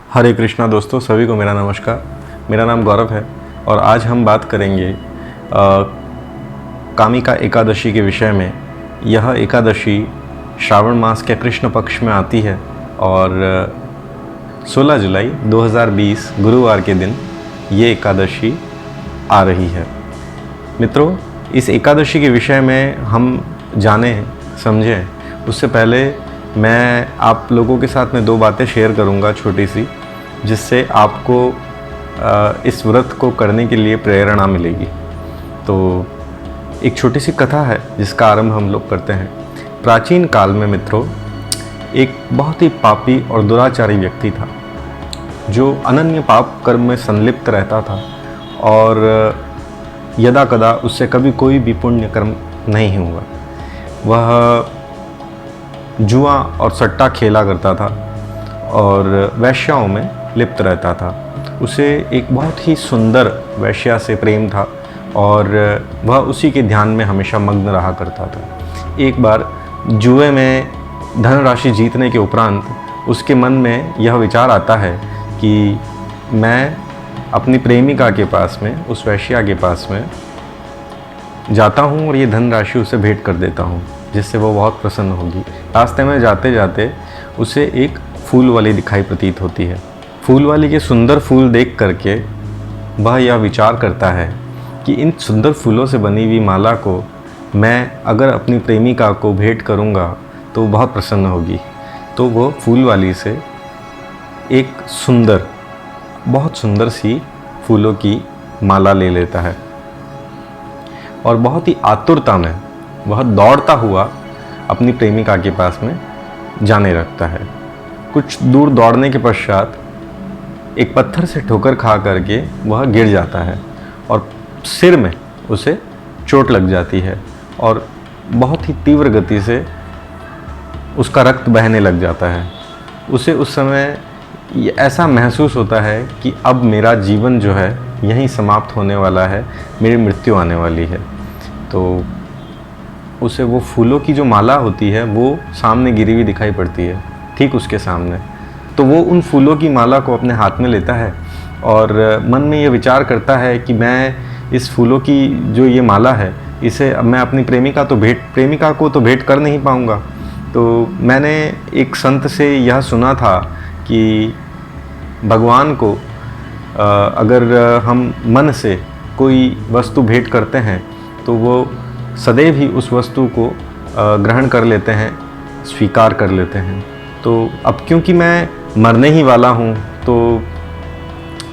हरे कृष्णा दोस्तों, सभी को मेरा नमस्कार। मेरा नाम गौरव है और आज हम बात करेंगे कामिका एकादशी के विषय में। यह एकादशी श्रावण मास के कृष्ण पक्ष में आती है और 16 जुलाई 2020 गुरुवार के दिन ये एकादशी आ रही है। मित्रों, इस एकादशी के विषय में हम जानें समझें उससे पहले मैं आप लोगों के साथ में दो बातें शेयर करूंगा छोटी सी, जिससे आपको इस व्रत को करने के लिए प्रेरणा मिलेगी। तो एक छोटी सी कथा है जिसका आरंभ हम लोग करते हैं। प्राचीन काल में मित्रों, एक बहुत ही पापी और दुराचारी व्यक्ति था जो अनन्य पाप कर्म में संलिप्त रहता था और यदा कदा उससे कभी कोई भी पुण्य कर्म नहीं हुआ। वह जुआ और सट्टा खेला करता था और वैश्याओं में लिप्त रहता था। उसे एक बहुत ही सुंदर वैश्या से प्रेम था और वह उसी के ध्यान में हमेशा मग्न रहा करता था। एक बार जुए में धनराशि जीतने के उपरांत उसके मन में यह विचार आता है कि मैं अपनी प्रेमिका के पास में, उस वैश्या के पास में जाता हूँ और ये धनराशि उसे भेंट कर देता हूँ, जिससे वो बहुत प्रसन्न होगी। रास्ते में जाते जाते उसे एक फूल वाली दिखाई प्रतीत होती है। फूल वाली के सुंदर फूल देख करके वह यह विचार करता है कि इन सुंदर फूलों से बनी हुई माला को मैं अगर अपनी प्रेमिका को भेंट करूँगा तो बहुत प्रसन्न होगी। तो वो फूल वाली से एक बहुत सुंदर सी फूलों की माला ले लेता है और बहुत ही आतुरता में वह दौड़ता हुआ अपनी प्रेमिका के पास में जाने लगता है। कुछ दूर दौड़ने के पश्चात एक पत्थर से ठोकर खा करके वह गिर जाता है और सिर में उसे चोट लग जाती है और बहुत ही तीव्र गति से उसका रक्त बहने लग जाता है। उसे उस समय ऐसा महसूस होता है कि अब मेरा जीवन जो है यहीं समाप्त होने वाला है, मेरी मृत्यु आने वाली है। तो उसे वो फूलों की जो माला होती है वो सामने गिरी हुई दिखाई पड़ती है, ठीक उसके सामने। तो वो उन फूलों की माला को अपने हाथ में लेता है और मन में ये विचार करता है कि मैं इस फूलों की जो ये माला है इसे मैं अपनी प्रेमिका को तो भेंट कर नहीं पाऊँगा। तो मैंने एक संत से यह सुना था कि भगवान को अगर हम मन से कोई वस्तु भेंट करते हैं तो वो सदैव ही उस वस्तु को ग्रहण कर लेते हैं, स्वीकार कर लेते हैं। तो अब क्योंकि मैं मरने ही वाला हूँ तो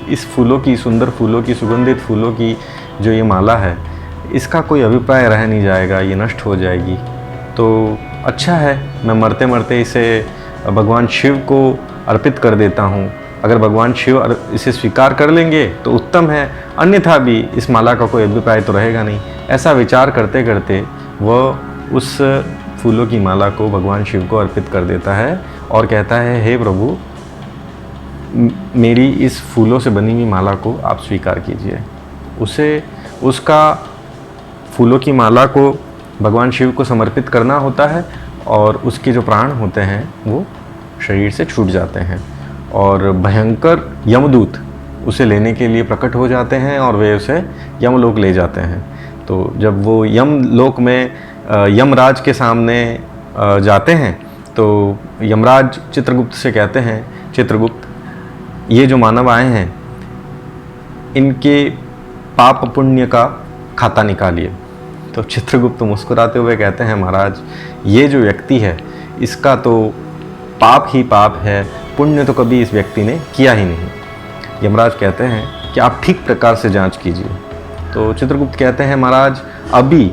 इस फूलों की, सुंदर फूलों की, सुगंधित फूलों की जो ये माला है इसका कोई अभिप्राय रह नहीं जाएगा, ये नष्ट हो जाएगी। तो अच्छा है, मैं मरते मरते इसे भगवान शिव को अर्पित कर देता हूँ। अगर भगवान शिव इसे स्वीकार कर लेंगे तो उत्तम है, अन्यथा भी इस माला का कोई अभिप्राय तो रहेगा नहीं। ऐसा विचार करते करते वह उस फूलों की माला को भगवान शिव को अर्पित कर देता है और कहता है, हे प्रभु, मेरी इस फूलों से बनी हुई माला को आप स्वीकार कीजिए। उसे उसका फूलों की माला को भगवान शिव को समर्पित करना होता है और उसके जो प्राण होते हैं वो शरीर से छूट जाते हैं और भयंकर यमदूत उसे लेने के लिए प्रकट हो जाते हैं और वे उसे यमलोक ले जाते हैं। तो जब वो यमलोक में यमराज के सामने जाते हैं तो यमराज चित्रगुप्त से कहते हैं, चित्रगुप्त, ये जो मानव आए हैं इनके पाप पुण्य का खाता निकालिए। तो चित्रगुप्त मुस्कुराते हुए कहते हैं, महाराज, ये जो व्यक्ति है इसका तो पाप ही पाप है, पुण्य तो कभी इस व्यक्ति ने किया ही नहीं। यमराज कहते हैं कि आप ठीक प्रकार से जांच कीजिए। तो चित्रगुप्त कहते हैं, महाराज, अभी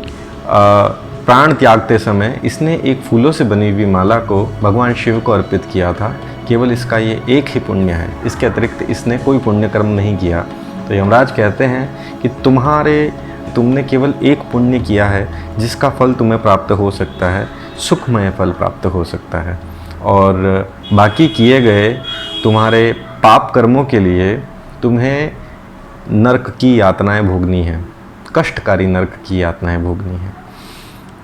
प्राण त्यागते समय इसने एक फूलों से बनी हुई माला को भगवान शिव को अर्पित किया था, केवल इसका ये एक ही पुण्य है, इसके अतिरिक्त इसने कोई पुण्य कर्म नहीं किया। तो यमराज कहते हैं कि तुमने केवल एक पुण्य किया है जिसका फल तुम्हें प्राप्त हो सकता है, सुखमय फल प्राप्त हो सकता है, और बाकी किए गए तुम्हारे पाप कर्मों के लिए तुम्हें नरक की यातनाएं भोगनी हैं, कष्टकारी नरक की यातनाएं भोगनी हैं।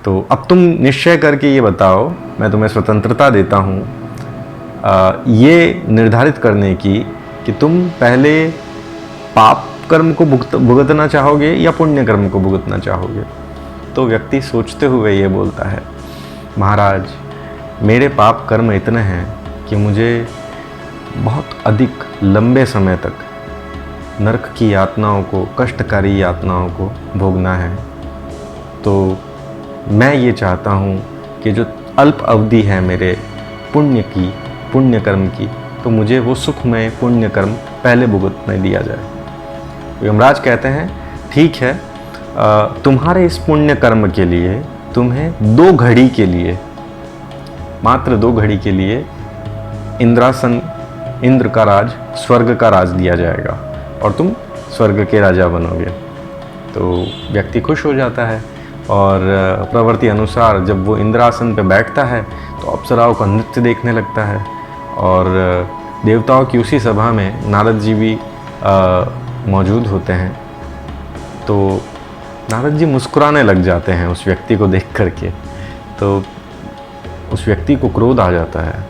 तो अब तुम निश्चय करके ये बताओ, मैं तुम्हें स्वतंत्रता देता हूँ, ये निर्धारित करने की कि तुम पहले पाप कर्म को भुगतना चाहोगे या पुण्य कर्म को भुगतना चाहोगे। तो व्यक्ति सोचते हुए ये बोलता है, महाराज मेरे पाप कर्म इतने हैं कि मुझे बहुत अधिक लंबे समय तक नरक की यातनाओं को, कष्टकारी यातनाओं को भोगना है। तो मैं ये चाहता हूँ कि जो अल्प अवधि है मेरे पुण्य कर्म की, तो मुझे वो सुखमय पुण्य कर्म पहले भुगतने दिया जाए। यमराज कहते हैं ठीक है, तुम्हारे इस पुण्य कर्म के लिए तुम्हें 2 घड़ी के लिए, मात्र 2 घड़ी के लिए इंद्रासन, इंद्र का राज, स्वर्ग का राज दिया जाएगा और तुम स्वर्ग के राजा बनोगे। तो व्यक्ति खुश हो जाता है और प्रवृत्ति अनुसार जब वो इंद्रासन पे बैठता है तो अप्सराओं का नृत्य देखने लगता है। और देवताओं की उसी सभा में नारद जी भी मौजूद होते हैं। तो नारद जी मुस्कुराने लग जाते हैं उस व्यक्ति को देख करके। तो उस व्यक्ति को क्रोध आ जाता है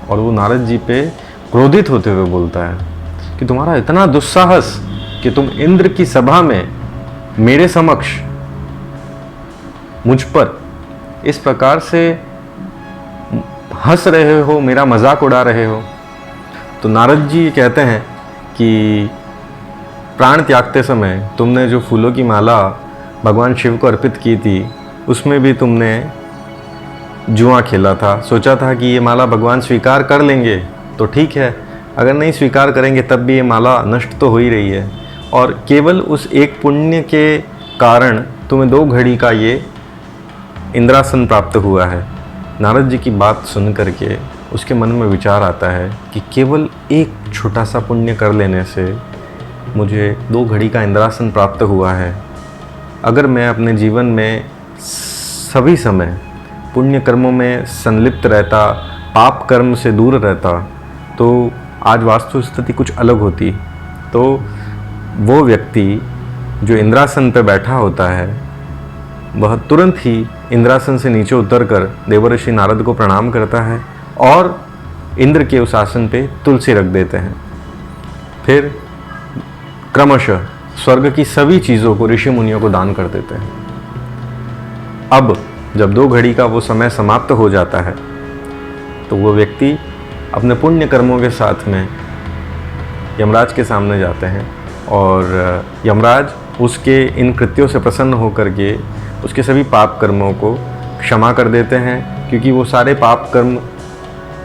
और वो नारद जी पे क्रोधित होते हुए बोलता है कि तुम्हारा इतना दुस्साहस कि तुम इंद्र की सभा में मेरे समक्ष मुझ पर इस प्रकार से हंस रहे हो, मेरा मजाक उड़ा रहे हो। तो नारद जी कहते हैं कि प्राण त्यागते समय तुमने जो फूलों की माला भगवान शिव को अर्पित की थी, उसमें भी तुमने जुआ खेला था। सोचा था कि ये माला भगवान स्वीकार कर लेंगे तो ठीक है, अगर नहीं स्वीकार करेंगे तब भी ये माला नष्ट तो हो ही रही है। और केवल उस एक पुण्य के कारण तुम्हें 2 घड़ी का ये इंद्रासन प्राप्त हुआ है। नारद जी की बात सुन करके उसके मन में विचार आता है कि केवल एक छोटा सा पुण्य कर लेने से मुझे 2 घड़ी का इंद्रासन प्राप्त हुआ है। अगर मैं अपने जीवन में सभी समय पुण्य कर्मों में संलिप्त रहता, पाप कर्म से दूर रहता, तो आज वास्तु स्थिति कुछ अलग होती। तो वो व्यक्ति जो इंद्रासन पर बैठा होता है वह तुरंत ही इंद्रासन से नीचे उतरकर देवर्षि नारद को प्रणाम करता है और इंद्र के उस आसन पे तुलसी रख देते हैं। फिर क्रमशः स्वर्ग की सभी चीज़ों को ऋषि मुनियों को दान कर देते हैं। अब जब 2 घड़ी का वो समय समाप्त हो जाता है तो वो व्यक्ति अपने पुण्य कर्मों के साथ में यमराज के सामने जाते हैं और यमराज उसके इन कृत्यों से प्रसन्न होकर के उसके सभी पाप कर्मों को क्षमा कर देते हैं, क्योंकि वो सारे पाप कर्म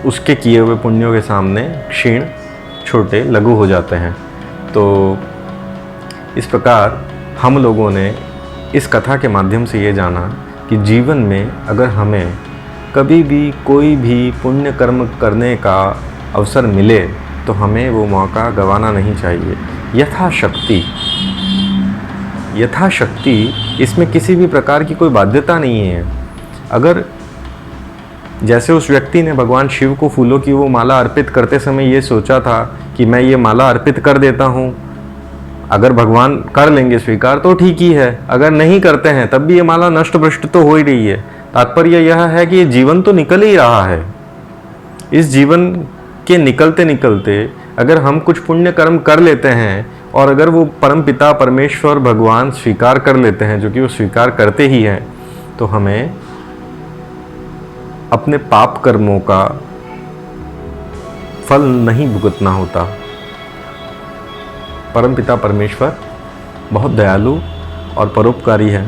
उसके किए हुए पुण्यों के सामने क्षीण, छोटे, लघु हो जाते हैं। तो इस प्रकार हम लोगों ने इस कथा के माध्यम से ये जाना कि जीवन में अगर हमें कभी भी कोई भी पुण्य कर्म करने का अवसर मिले तो हमें वो मौका गंवाना नहीं चाहिए। यथाशक्ति इसमें किसी भी प्रकार की कोई बाध्यता नहीं है। अगर जैसे उस व्यक्ति ने भगवान शिव को फूलों की वो माला अर्पित करते समय ये सोचा था कि मैं ये माला अर्पित कर देता हूँ, अगर भगवान कर लेंगे स्वीकार तो ठीक ही है, अगर नहीं करते हैं तब भी ये माला नष्ट भ्रष्ट तो हो ही रही है। तात्पर्य यह है कि जीवन तो निकल ही रहा है। इस जीवन के निकलते निकलते अगर हम कुछ पुण्य कर्म कर लेते हैं और अगर वो परम पिता परमेश्वर भगवान स्वीकार कर लेते हैं, जो कि वो स्वीकार करते ही हैं, तो हमें अपने पाप कर्मों का फल नहीं भुगतना होता। परम पिता परमेश्वर बहुत दयालु और परोपकारी है,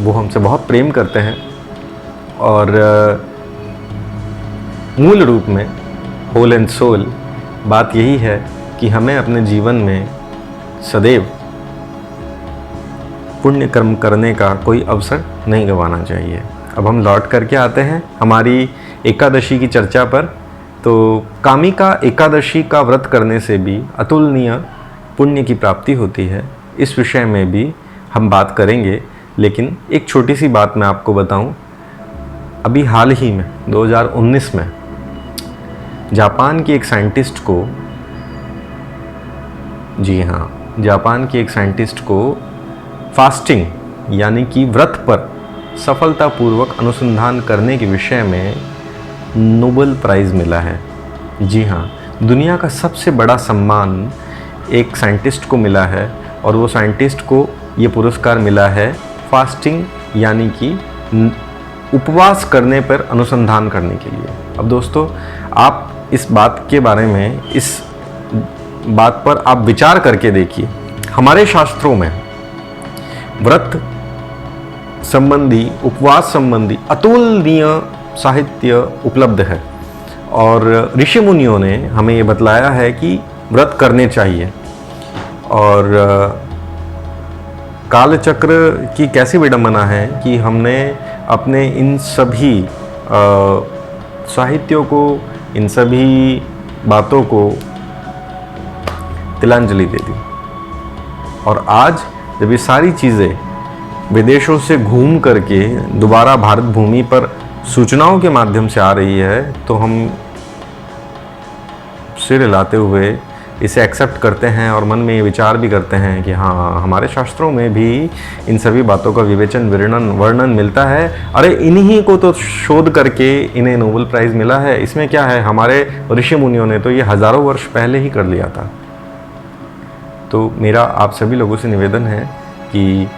वो हमसे बहुत प्रेम करते हैं और मूल रूप में होल एंड सोल बात यही है कि हमें अपने जीवन में सदैव पुण्य कर्म करने का कोई अवसर नहीं गंवाना चाहिए। अब हम लौट करके आते हैं हमारी एकादशी की चर्चा पर। तो कामिका एकादशी का व्रत करने से भी अतुलनीय पुण्य की प्राप्ति होती है। इस विषय में भी हम बात करेंगे, लेकिन एक छोटी सी बात मैं आपको बताऊं। अभी हाल ही में 2019 में जापान की एक साइंटिस्ट को, जी हाँ, जापान की एक साइंटिस्ट को फास्टिंग यानी कि व्रत पर सफलतापूर्वक अनुसंधान करने के विषय में नोबेल प्राइज़ मिला है। जी हाँ, दुनिया का सबसे बड़ा सम्मान एक साइंटिस्ट को मिला है और वो साइंटिस्ट को ये पुरस्कार मिला है फास्टिंग यानी कि उपवास करने पर अनुसंधान करने के लिए। अब दोस्तों, आप इस बात के बारे में, इस बात पर आप विचार करके देखिए। हमारे शास्त्रों में व्रत संबंधी, उपवास संबंधी अतुलनीय साहित्य उपलब्ध है और ऋषि मुनियों ने हमें ये बतलाया है कि व्रत करने चाहिए। और कालचक्र की कैसी विडंबना है कि हमने अपने इन सभी साहित्यों को, इन सभी बातों को तिलांजलि दे दी। और आज जब ये सारी चीज़ें विदेशों से घूम करके दोबारा भारत भूमि पर सूचनाओं के माध्यम से आ रही है, तो हम सिर हिलाते हुए इसे एक्सेप्ट करते हैं और मन में ये विचार भी करते हैं कि हाँ, हमारे शास्त्रों में भी इन सभी बातों का विवेचन, वर्णन मिलता है। अरे इन्हीं को तो शोध करके इन्हें नोबेल प्राइज़ मिला है, इसमें क्या है? हमारे ऋषि मुनियों ने तो ये हज़ारों वर्ष पहले ही कर लिया था। तो मेरा आप सभी लोगों से निवेदन है कि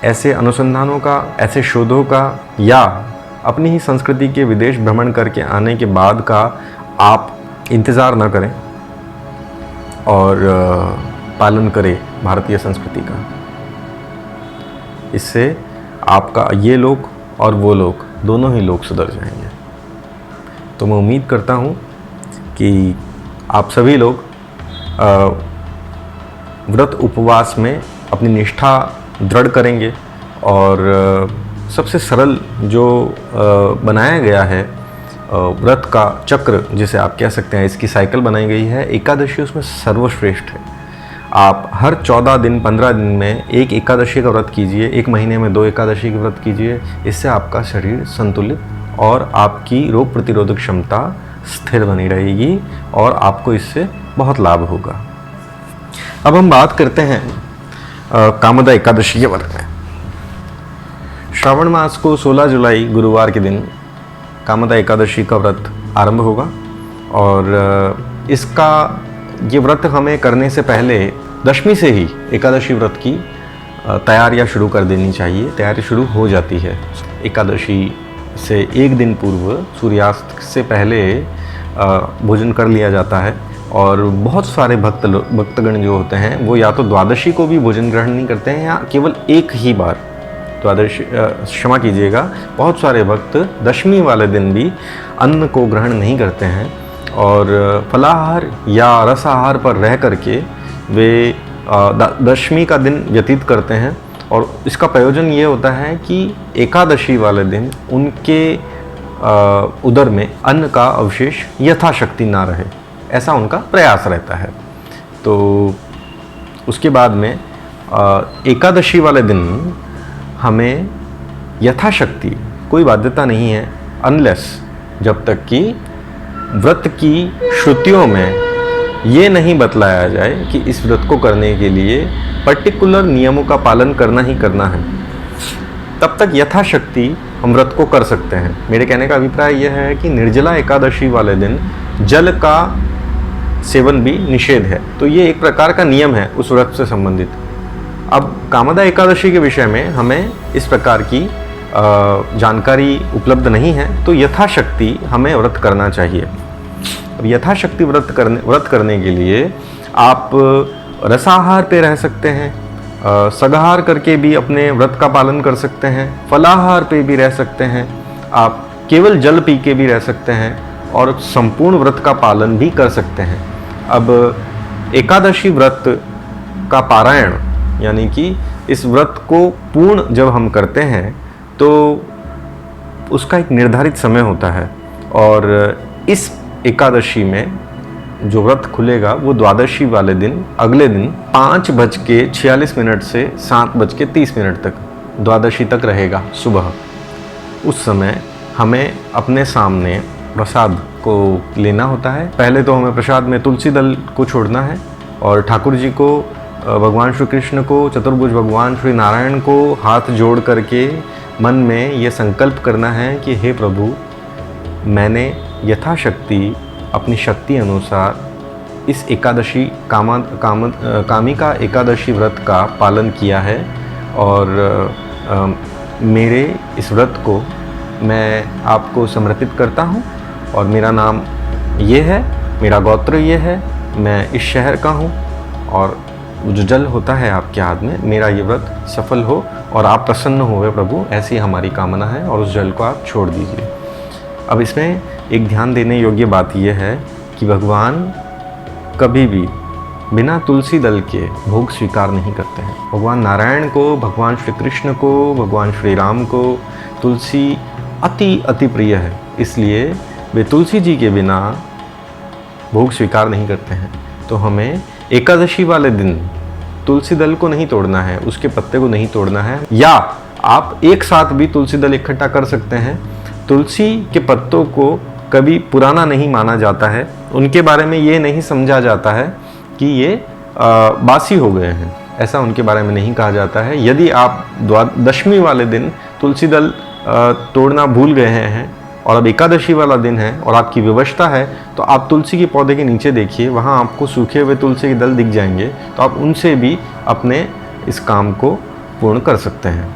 ऐसे अनुसंधानों का, ऐसे शोधों का या अपनी ही संस्कृति के विदेश भ्रमण करके आने के बाद का आप इंतज़ार न करें और पालन करें भारतीय संस्कृति का। इससे आपका ये लोग और वो लोग, दोनों ही लोग सुधर जाएंगे। तो मैं उम्मीद करता हूँ कि आप सभी लोग व्रत उपवास में अपनी निष्ठा दृढ़ करेंगे और सबसे सरल जो बनाया गया है व्रत का चक्र, जिसे आप कह सकते हैं, इसकी साइकिल बनाई गई है, एकादशी उसमें सर्वश्रेष्ठ है। आप हर 14 दिन, 15 दिन में एक एकादशी का व्रत कीजिए, एक महीने में 2 एकादशी का व्रत कीजिए। इससे आपका शरीर संतुलित और आपकी रोग प्रतिरोधक क्षमता स्थिर बनी रहेगी और आपको इससे बहुत लाभ होगा। अब हम बात करते हैं कामदा एकादशी के व्रत में। श्रावण मास को 16 जुलाई गुरुवार के दिन कामदा एकादशी का व्रत आरंभ होगा और ये व्रत हमें करने से पहले दशमी से ही एकादशी व्रत की तैयारियां शुरू कर देनी चाहिए। तैयारी शुरू हो जाती है एकादशी से एक दिन पूर्व, सूर्यास्त से पहले भोजन कर लिया जाता है। और बहुत सारे भक्तगण जो होते हैं वो या तो द्वादशी को भी भोजन ग्रहण नहीं करते हैं या केवल एक ही बार द्वादशी, क्षमा कीजिएगा, बहुत सारे भक्त दशमी वाले दिन भी अन्न को ग्रहण नहीं करते हैं और फलाहार या रसाहार पर रह करके वे दशमी का दिन व्यतीत करते हैं। और इसका प्रयोजन ये होता है कि एकादशी वाले दिन उनके उदर में अन्न का अवशेष यथाशक्ति ना रहे, ऐसा उनका प्रयास रहता है। तो उसके बाद में एकादशी वाले दिन हमें यथाशक्ति, कोई बाध्यता नहीं है, अनलेस जब तक कि व्रत की श्रुतियों में ये नहीं बतलाया जाए कि इस व्रत को करने के लिए पर्टिकुलर नियमों का पालन करना ही करना है, तब तक यथाशक्ति हम व्रत को कर सकते हैं। मेरे कहने का अभिप्राय यह है कि निर्जला एकादशी वाले दिन जल का सेवन भी निषेध है। तो ये एक प्रकार का नियम है उस व्रत से संबंधित। अब कामदा एकादशी के विषय में हमें इस प्रकार की जानकारी उपलब्ध नहीं है, तो यथाशक्ति हमें व्रत करना चाहिए। अब यथाशक्ति व्रत करने के लिए आप रसाहार पे रह सकते हैं, सगाहार करके भी अपने व्रत का पालन कर सकते हैं, फलाहार पे भी रह सकते हैं, आप केवल जल पी के भी रह सकते हैं और संपूर्ण व्रत का पालन भी कर सकते हैं। अब एकादशी व्रत का पारायण, यानी कि इस व्रत को पूर्ण जब हम करते हैं तो उसका एक निर्धारित समय होता है और इस एकादशी में जो व्रत खुलेगा वो द्वादशी वाले दिन, अगले दिन 5:46 से 7:30 तक, द्वादशी तक रहेगा सुबह। उस समय हमें अपने सामने प्रसाद को लेना होता है। पहले तो हमें प्रसाद में तुलसी दल को छोड़ना है और ठाकुर जी को, भगवान श्री कृष्ण को, चतुर्भुज भगवान श्री नारायण को हाथ जोड़ करके मन में ये संकल्प करना है कि हे प्रभु, मैंने यथाशक्ति अपनी शक्ति अनुसार इस एकादशी कामिका एकादशी व्रत का पालन किया है। और मेरे इस व्रत को मैं आपको समर्पित करता हूँ। और मेरा नाम ये है, मेरा गोत्र ये है, मैं इस शहर का हूँ, और जो जल होता है आपके हाथ में, मेरा ये व्रत सफल हो और आप प्रसन्न हुए प्रभु, ऐसी हमारी कामना है। और उस जल को आप छोड़ दीजिए। अब इसमें एक ध्यान देने योग्य बात यह है कि भगवान कभी भी बिना तुलसी दल के भोग स्वीकार नहीं करते हैं। भगवान नारायण को, भगवान श्री कृष्ण को, भगवान श्री राम को तुलसी अति प्रिय है, इसलिए वे तुलसी जी के बिना भोग स्वीकार नहीं करते हैं। तो हमें एकादशी वाले दिन तुलसी दल को नहीं तोड़ना है, उसके पत्ते को नहीं तोड़ना है, या आप एक साथ भी तुलसी दल इकट्ठा कर सकते हैं। तुलसी के पत्तों को कभी पुराना नहीं माना जाता है, उनके बारे में ये नहीं समझा जाता है कि ये बासी हो गए हैं, ऐसा उनके बारे में नहीं कहा जाता है। यदि आप दशमी वाले दिन तुलसी दल तोड़ना भूल गए हैं और अब एकादशी वाला दिन है और आपकी विवशता है, तो आप तुलसी के पौधे के नीचे देखिए, वहाँ आपको सूखे हुए तुलसी के दल दिख जाएंगे, तो आप उनसे भी अपने इस काम को पूर्ण कर सकते हैं।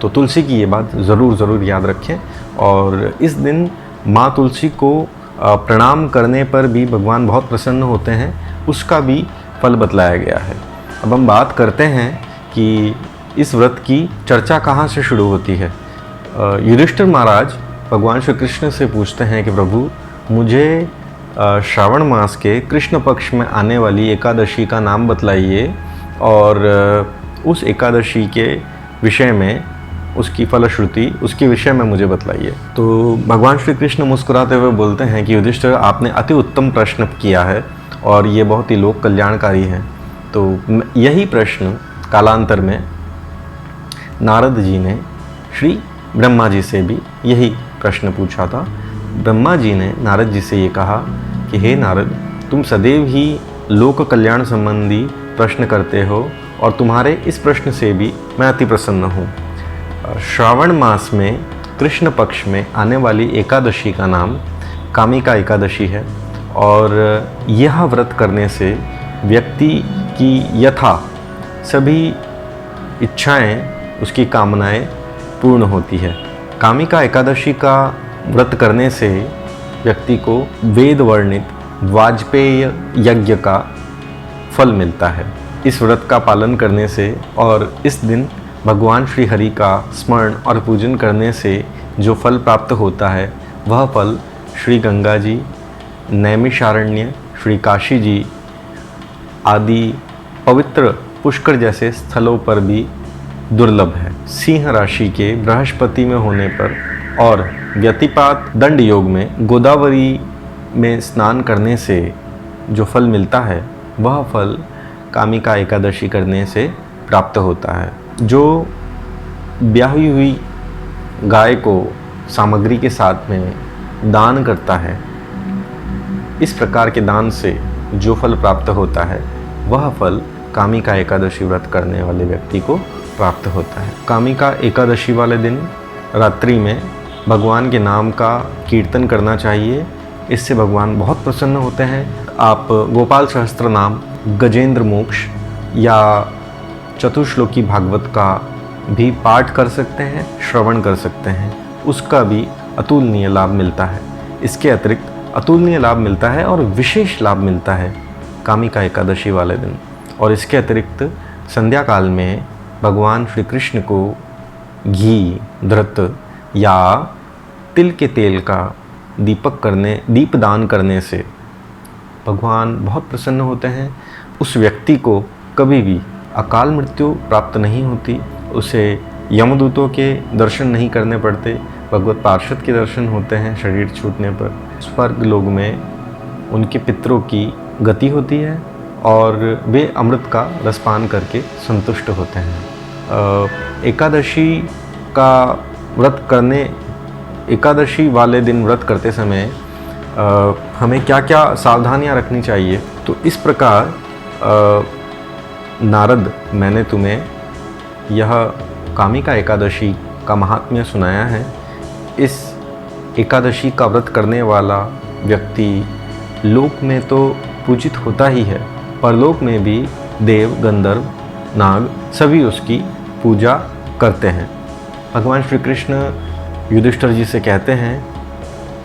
तो तुलसी की ये बात ज़रूर याद रखें। और इस दिन माँ तुलसी को प्रणाम करने पर भी भगवान बहुत प्रसन्न होते हैं, उसका भी फल बतलाया गया है। अब हम बात करते हैं कि इस व्रत की चर्चा कहाँ से शुरू होती है। युधिष्ठिर महाराज भगवान श्री कृष्ण से पूछते हैं कि प्रभु, मुझे श्रावण मास के कृष्ण पक्ष में आने वाली एकादशी का नाम बतलाइए और उस एकादशी के विषय में, उसकी फलश्रुति, उसके विषय में मुझे बतलाइए। तो भगवान श्री कृष्ण मुस्कुराते हुए बोलते हैं कि युधिष्ठिर, आपने अति उत्तम प्रश्न किया है और ये बहुत ही लोक कल्याणकारी है। तो यही प्रश्न कालांतर में नारद जी ने श्री ब्रह्मा जी से भी यही प्रश्न पूछा था। ब्रह्मा जी ने नारद जी से ये कहा कि हे नारद, तुम सदैव ही लोक कल्याण संबंधी प्रश्न करते हो और तुम्हारे इस प्रश्न से भी मैं अति प्रसन्न हूँ। श्रावण मास में कृष्ण पक्ष में आने वाली एकादशी का नाम कामिका एकादशी है और यह व्रत करने से व्यक्ति की यथा सभी इच्छाएं, उसकी कामनाएं पूर्ण होती है। कामिका एकादशी का व्रत करने से व्यक्ति को वेद वर्णित वाजपेय यज्ञ का फल मिलता है। इस व्रत का पालन करने से और इस दिन भगवान श्री हरि का स्मरण और पूजन करने से जो फल प्राप्त होता है, वह फल श्री गंगा जी, नैमिषारण्य, श्री काशी जी आदि पवित्र पुष्कर जैसे स्थलों पर भी दुर्लभ है। सिंह राशि के बृहस्पति में होने पर और व्यतिपात दंड योग में गोदावरी में स्नान करने से जो फल मिलता है, वह फल कामिका एकादशी करने से प्राप्त होता है। जो ब्याही हुई गाय को सामग्री के साथ में दान करता है, इस प्रकार के दान से जो फल प्राप्त होता है, वह फल कामिका एकादशी व्रत करने वाले व्यक्ति को प्राप्त होता है। कामिका एकादशी वाले दिन रात्रि में भगवान के नाम का कीर्तन करना चाहिए, इससे भगवान बहुत प्रसन्न होते हैं। आप गोपाल सहस्त्र नाम, गजेंद्र मोक्ष या चतुश्लोकी भागवत का भी पाठ कर सकते हैं, श्रवण कर सकते हैं, उसका भी अतुलनीय लाभ मिलता है। इसके अतिरिक्त अतुलनीय लाभ मिलता है और विशेष लाभ मिलता है कामिका एकादशी वाले दिन। और इसके अतिरिक्त संध्या काल में भगवान श्री कृष्ण को घी, धृत या तिल के तेल का दीपदान करने से भगवान बहुत प्रसन्न होते हैं। उस व्यक्ति को कभी भी अकाल मृत्यु प्राप्त नहीं होती, उसे यमदूतों के दर्शन नहीं करने पड़ते, भगवत पार्षद के दर्शन होते हैं शरीर छूटने पर। स्वर्ग लोक में उनके पितरों की गति होती है और वे अमृत का रसपान करके संतुष्ट होते हैं। एकादशी वाले दिन व्रत करते समय हमें क्या क्या सावधानियां रखनी चाहिए, तो इस प्रकार नारद, मैंने तुम्हें यह कामिका एकादशी का महात्म्य सुनाया है। इस एकादशी का व्रत करने वाला व्यक्ति लोक में तो पूजित होता ही है, परलोक में भी देव, गंधर्व, नाग सभी उसकी पूजा करते हैं। भगवान श्री कृष्ण युधिष्ठिर जी से कहते हैं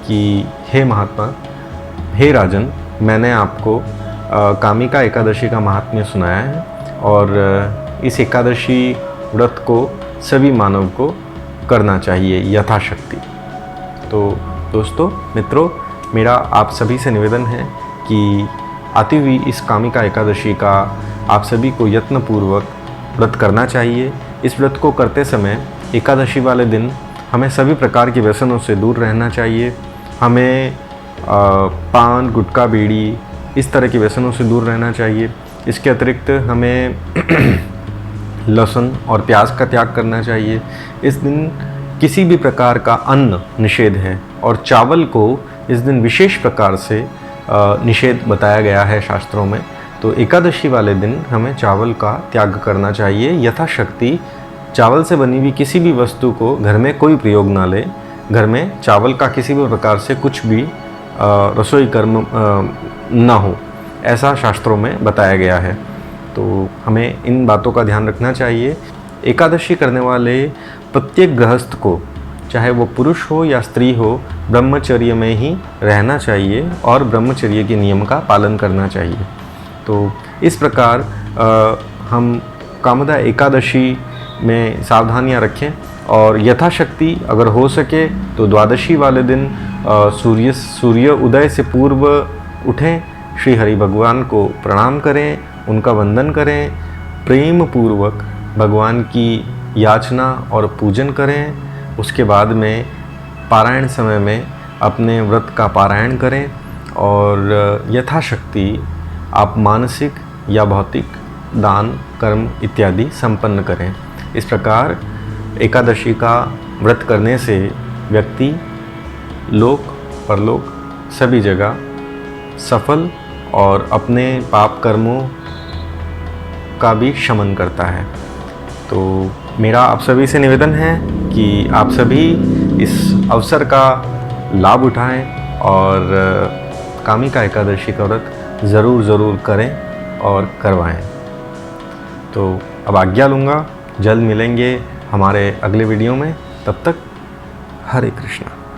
कि हे महात्मा, हे राजन, मैंने आपको कामिका एकादशी का महात्म्य सुनाया है और इस एकादशी व्रत को सभी मानव को करना चाहिए यथाशक्ति। तो दोस्तों, मित्रों, मेरा आप सभी से निवेदन है कि आती हुई इस कामिका एकादशी का आप सभी को यत्नपूर्वक व्रत करना चाहिए। इस व्रत को करते समय एकादशी वाले दिन हमें सभी प्रकार के व्यसनों से दूर रहना चाहिए। हमें पान, गुटखा, बीड़ी इस तरह के व्यसनों से दूर रहना चाहिए। इसके अतिरिक्त हमें लहसुन और प्याज का त्याग करना चाहिए। इस दिन किसी भी प्रकार का अन्न निषेध है और चावल को इस दिन विशेष प्रकार से निषेध बताया गया है शास्त्रों में। तो एकादशी वाले दिन हमें चावल का त्याग करना चाहिए। यथाशक्ति चावल से बनी हुई किसी भी वस्तु को घर में कोई प्रयोग ना ले। घर में चावल का किसी भी प्रकार से कुछ भी रसोई कर्म ना हो, ऐसा शास्त्रों में बताया गया है। तो हमें इन बातों का ध्यान रखना चाहिए। एकादशी करने वाले प्रत्येक गृहस्थ को, चाहे वो पुरुष हो या स्त्री हो, ब्रह्मचर्य में ही रहना चाहिए और ब्रह्मचर्य के नियम का पालन करना चाहिए। तो इस प्रकार हम कामदा एकादशी में सावधानियां रखें और यथाशक्ति अगर हो सके तो द्वादशी वाले दिन सूर्य उदय से पूर्व उठें, श्री हरि भगवान को प्रणाम करें, उनका वंदन करें, प्रेम पूर्वक भगवान की याचना और पूजन करें। उसके बाद में पारायण समय में अपने व्रत का पारायण करें और यथाशक्ति आप मानसिक या भौतिक दान, कर्म इत्यादि संपन्न करें। इस प्रकार एकादशी का व्रत करने से व्यक्ति लोक परलोक सभी जगह सफल और अपने पाप कर्मों का भी शमन करता है। तो मेरा आप सभी से निवेदन है कि आप सभी इस अवसर का लाभ उठाएं और कामिका एकादशी का व्रत ज़रूर करें और करवाएं। तो अब आज्ञा लूँगा, जल्द मिलेंगे हमारे अगले वीडियो में। तब तक हरे कृष्णा।